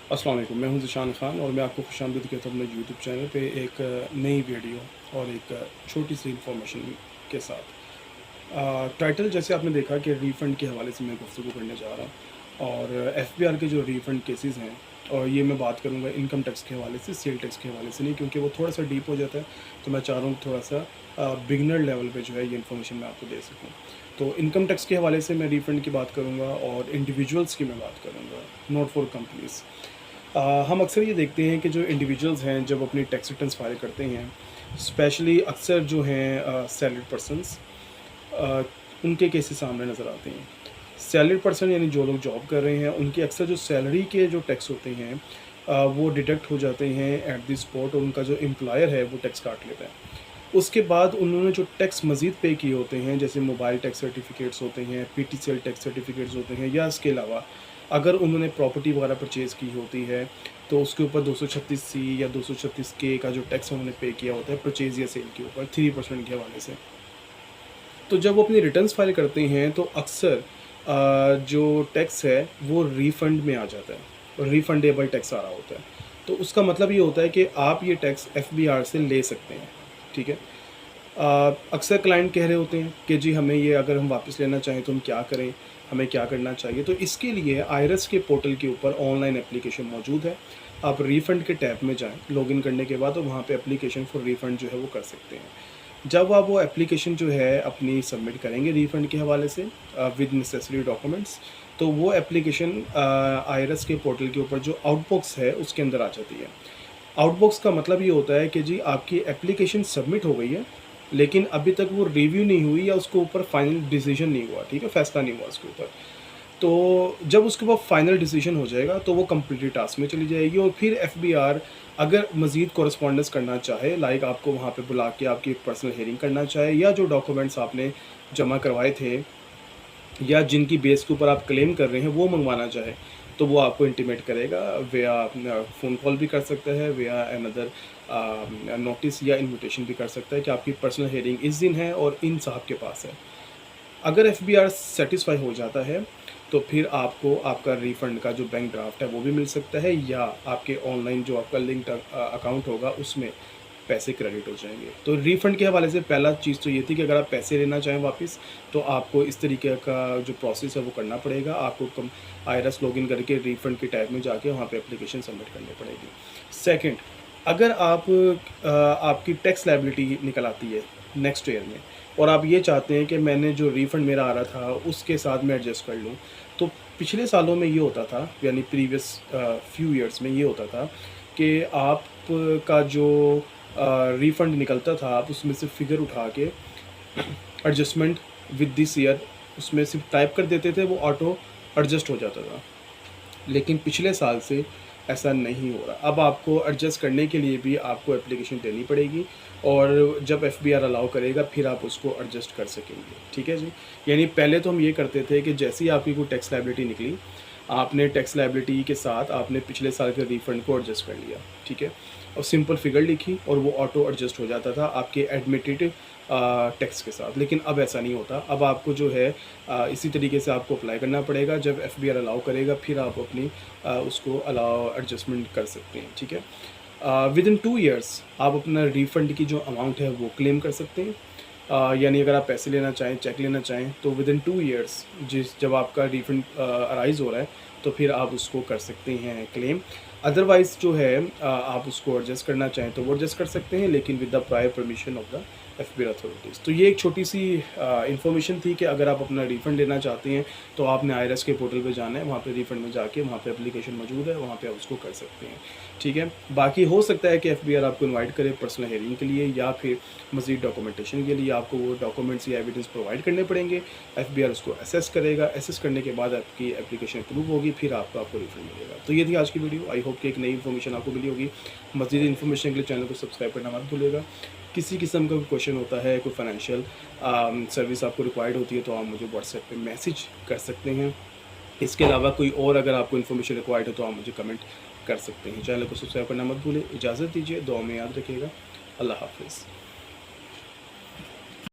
अस्सलाम वालेकुम, मैं हूं ज़ीशान ख़ान और मैं आपको खुशामदीद कहता हूं अपने यूट्यूब चैनल पे एक नई वीडियो और एक छोटी सी इन्फॉर्मेशन के साथ। टाइटल जैसे आपने देखा कि रीफ़ंड के हवाले से मैं गुफ्तगू करने जा रहा हूं और एफबीआर के जो रीफ़ंड केसेस हैं, और ये मैं बात करूंगा इनकम टैक्स के हवाले से, सेल टैक्स के हवाले से नहीं, क्योंकि वो थोड़ा सा डीप हो जाता है। तो मैं चाह रहा हूँ थोड़ा सा बिगनर लेवल पे जो है ये इन्फॉर्मेशन मैं आपको दे सकूँ। तो इनकम टैक्स के हवाले से मैं रीफ़ंड की बात करूँगा और इंडिविजुअल्स की मैं बात करूँगा, नॉट फॉर कंपनीज़। हम अक्सर ये देखते हैं कि जो इंडिविजुअल्स हैं जब अपनी टैक्स रिटर्न्स फाइल करते हैं, स्पेशली अक्सर जो हैं सैलरीड पर्सन्स, उनके केसेस सामने नज़र आते हैं। सैलरीड पर्सन यानी जो लोग जॉब कर रहे हैं, उनकी अक्सर जो सैलरी के जो टैक्स होते हैं वो डिडक्ट हो जाते हैं एट द स्पॉट, और उनका जो एम्प्लॉयर है वो टैक्स काट लेता है। उसके बाद उन्होंने जो टैक्स मज़ीद पे किए होते हैं, जैसे मोबाइल टैक्स सर्टिफिकेट्स होते हैं, पीटीसीएल टैक्स सर्टिफिकेट्स होते हैं, या इसके अलावा अगर उन्होंने प्रॉपर्टी वगैरह परचेज़ की होती है तो उसके ऊपर 236C या 236K का जो टैक्स उन्होंने पे किया होता है परचेज़ या सेल के ऊपर 3% के हवाले से। तो जब वो अपनी रिटर्न्स फाइल करते हैं तो अक्सर जो टैक्स है वो रिफ़ंड में आ जाता है और रिफ़ंडेबल टैक्स आ रहा होता है। तो उसका मतलब ये होता है कि आप ये टैक्स एफबीआर से ले सकते हैं, ठीक है। अक्सर क्लाइंट कह रहे होते हैं कि जी हमें ये अगर हम वापस लेना चाहें तो हम क्या करें, हमें क्या करना चाहिए। तो इसके लिए आईआरएस के पोर्टल के ऊपर ऑनलाइन एप्लीकेशन मौजूद है। आप रिफ़ंड के टैब में जाएं लॉगिन करने के बाद, और वहाँ पे एप्लीकेशन फॉर रिफ़ंड जो है वो कर सकते हैं। जब आप वो एप्लीकेशन जो है अपनी सबमिट करेंगे रिफ़ंड के हवाले से विद नेसेसरी डॉक्यूमेंट्स, तो वो एप्लीकेशन आईआरएस के पोर्टल के ऊपर जो आउटबॉक्स है उसके अंदर आ जाती है। आउटबॉक्स का मतलब ये होता है कि जी आपकी एप्लीकेशन सबमिट हो गई है, लेकिन अभी तक वो रिव्यू नहीं हुई या उसके ऊपर फाइनल डिसीजन नहीं हुआ, ठीक है, फैसला नहीं हुआ उसके ऊपर। तो जब उसके बाद फाइनल डिसीजन हो जाएगा तो वो कंप्लीटेड टास्क में चली जाएगी, और फिर एफबीआर अगर मज़ीद कॉरेस्पॉन्डेंस करना चाहे, लाइक आपको वहाँ पे बुला के आपकी पर्सनल हियरिंग करना चाहे, या जो डॉक्यूमेंट्स आपने जमा करवाए थे या जिनकी बेस के ऊपर आप क्लेम कर रहे हैं वो मंगवाना चाहे, तो वो आपको इंटीमेट करेगा। वेया फ़ोन कॉल भी कर सकता है, वेया अनदर नोटिस या इन्विटेशन भी कर सकता है कि आपकी पर्सनल हियरिंग इस दिन है और इन साहब के पास है। अगर एफबीआर सेटिस्फाई हो जाता है तो फिर आपको आपका रिफ़ंड का जो बैंक ड्राफ्ट है वो भी मिल सकता है, या आपके ऑनलाइन जो आपका लिंक्ड अकाउंट होगा उसमें पैसे क्रेडिट हो जाएंगे। तो रिफ़ंड के हवाले से पहला चीज़ तो ये थी कि अगर आप पैसे लेना चाहें वापस, तो आपको इस तरीके का जो प्रोसेस है वो करना पड़ेगा। आपको कम आईआरएस लॉगिन करके रिफ़ंड के टैब में जाके वहाँ पे एप्लीकेशन सबमिट करनी पड़ेगी। सेकंड, अगर आप आपकी टैक्स लायबिलिटी निकल आती है नेक्स्ट ईयर में, और आप ये चाहते हैं कि मैंने जो रिफ़ंड मेरा आ रहा था उसके साथ मैं एडजस्ट कर लूँ, तो पिछले सालों में ये होता था, यानी प्रीवियस फ्यू ईयर्स में ये होता था कि आपका जो रिफ़ंड निकलता था, आप उसमें से फ़िगर उठा के एडजस्टमेंट विद दिस ईयर उसमें सिर्फ टाइप कर देते थे, वो ऑटो एडजस्ट हो जाता था। लेकिन पिछले साल से ऐसा नहीं हो रहा। अब आपको एडजस्ट करने के लिए भी आपको एप्लीकेशन देनी पड़ेगी, और जब एफबीआर अलाउ करेगा फिर आप उसको एडजस्ट कर सकेंगे, ठीक है जी। यानी पहले तो हम ये करते थे कि जैसे ही आपकी कोई टैक्स लायबिलिटी निकली, आपने टैक्स लायबिलिटी के साथ आपने पिछले साल के रिफ़ंड को एडजस्ट कर लिया, ठीक है, और सिंपल फिगर लिखी और वो ऑटो एडजस्ट हो जाता था आपके एडमिटेड टैक्स के साथ। लेकिन अब ऐसा नहीं होता। अब आपको जो है इसी तरीके से आपको अप्लाई करना पड़ेगा। जब एफबीआर अलाउ करेगा फिर आप अपनी उसको अलाउ एडजस्टमेंट कर सकते हैं, ठीक है। विद इन 2 ईयर्स आप अपना रिफ़ंड की जो अमाउंट है वो क्लेम कर सकते हैं। यानी अगर आप पैसे लेना चाहें, चेक लेना चाहें, तो विद इन 2 ईयर्स जब आपका रिफ़ंड अराइज़ हो रहा है तो फिर आप उसको कर सकते हैं क्लेम। अदरवाइज़ जो है आप उसको एडजस्ट करना चाहें तो वो एडजस्ट कर सकते हैं, लेकिन with the prior permission of the FBR authorities. तो ये एक छोटी सी इन्फॉर्मेशन थी कि अगर आप अपना रिफ़ंड लेना चाहते हैं तो आपने आईआरएस के पोर्टल पे जाना है, वहाँ पे रिफ़ंड में जाके वहाँ पे एप्लीकेशन मौजूद है, वहाँ पे आप उसको कर सकते हैं, ठीक है। बाकी हो सकता है कि एफबीआर आपको इनवाइट करे पर्सनल हियरिंग के लिए, या फिर मज़ीद डॉक्यूमेंटेशन के लिए आपको वो डॉक्यूमेंट्स या एविडेंस प्रोवाइड करने पड़ेंगे। एफबीआर उसको असेस करेगा, असेस करने के बाद आपकी एप्लीकेशन अप्रूव होगी, फिर आपको रिफ़ंड मिलेगा। तो ये थी आज की वीडियो। आई होप कि एक नई इन्फॉर्मेशन आपको मिली होगी। मज़ीद इन्फॉर्मेशन के लिए चैनल को सब्सक्राइब करना मत भूलिएगा। किसी किस्म का कोई क्वेश्चन होता है, कोई फाइनेंशियल सर्विस आपको रिक्वायर्ड होती है, तो आप मुझे व्हाट्सएप पे मैसेज कर सकते हैं। इसके अलावा कोई और अगर आपको इन्फॉर्मेशन रिक्वायर्ड है तो आप मुझे कमेंट कर सकते हैं। चैनल को सब्सक्राइब करना मत भूलें। इजाज़त दीजिए, दुआ में याद रखिएगा। अल्लाह हाफ़िज़।